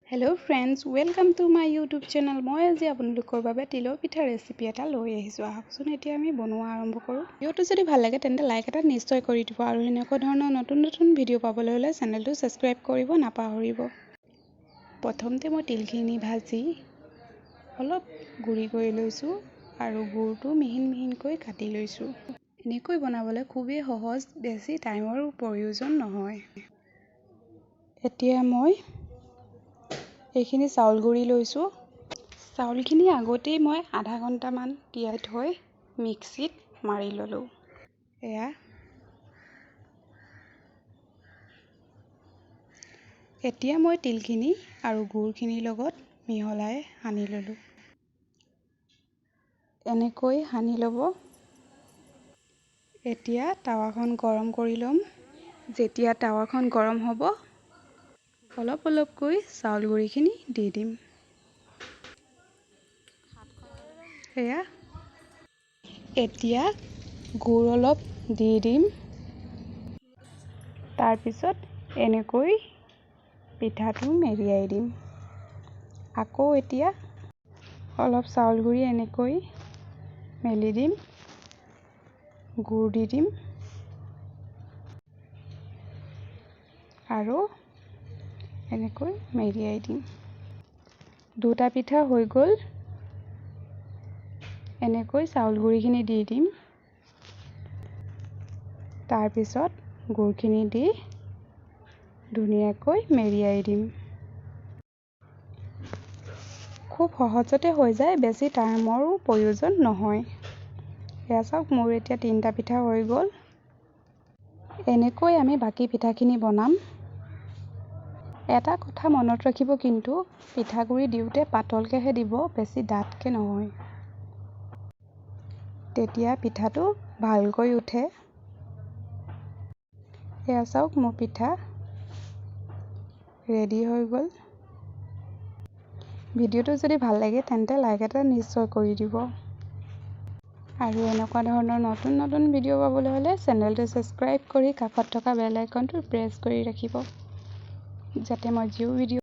Hello friends, welcome to my YouTube channel. मैं आज आपलोকৰ বাবে তিলৰ পিঠা ৰেচিপি এটা লৈ আহিছোঁ। আহকচোন এতিয়া আমি বনোৱা আৰম্ভ কৰোঁ। ভিডিঅ'টো যদি ভাল লাগে তেন্তে লাইক এটা নিশ্চয় কৰি দিব আৰু এনেকুৱা ধৰণৰ নতুন নতুন ভিডিঅ' পাবলৈ হ'লে চেনেলটো ছাবস্ক্ৰাইব কৰিব নাপাহৰিব। প্ৰথমতে মই তিলখিনি ভাজি অলপ গুড়ি কৰি লৈছোঁ আৰু গুড়টো মিহিন মিহিনকৈ কাটি লৈছোঁ। এনেকৈ বনাবলৈ খুবেই সহজ, বেছি টাইমৰ প্ৰয়োজন নহয়। এতিয়া মই এইখিনি চাউল গুড়ি লৈছোঁ। চাউলখিনি আগতেই মই আধা ঘণ্টামান তিয়াই থৈ মিক্সিত মাৰি ল'লোঁ। এতিয়া মই তিলখিনি আৰু গুড়খিনিৰ লগত মিহলাই সানি ল'লোঁ। এনেকৈ সানি ল'ব। এতিয়া টাৱাখন গৰম কৰি ল'ম। যেতিয়া টাৱাখন গৰম হ'ব, অলপ অলপকৈ চাউল গুড়িখিনি দি দিম। এতিয়া গুড় অলপ দি দিম। তাৰপিছত এনেকৈ পিঠাটো মেৰিয়াই দিম। আকৌ এতিয়া অলপ চাউল গুড়ি এনেকৈ মেলি দিম, গুড় দি দিম আৰু এনেকৈ মেৰিয়াই দিম। দুটা পিঠা হৈ গ'ল। এনেকৈ চাউল গুড়িখিনি দি দিম। তাৰপিছত গুড়খিনি দি ধুনীয়াকৈ মেৰিয়াই দিম। খুব সহজতে হৈ যায়, বেছি টাইমৰো প্ৰয়োজন নহয়। এয়া চাওক, মোৰ এতিয়া 3টা পিঠা হৈ গ'ল। এনেকৈ আমি বাকী পিঠাখিনি বনাম। এটা কথা মনত ৰাখিব, কিন্তু পিঠাগুড়ি দিওঁতে পাতলকৈহে দিব, বেছি ডাঠকৈ নহয়। তেতিয়া পিঠাটো ভালকৈ উঠে। এয়া চাওক, মোৰ পিঠা ৰেডি হৈ গ'ল। ভিডিঅ'টো যদি ভাল লাগে তেন্তে লাইক এটা নিশ্চয় কৰি দিব আৰু এনেকুৱা ধৰণৰ নতুন নতুন ভিডিঅ' পাবলৈ হ'লে চেনেলটো ছাবস্ক্ৰাইব কৰি কাষত থকা বেল আইকনটো প্ৰেছ কৰি ৰাখিব, যাতে মই যিও ভিডিঅ'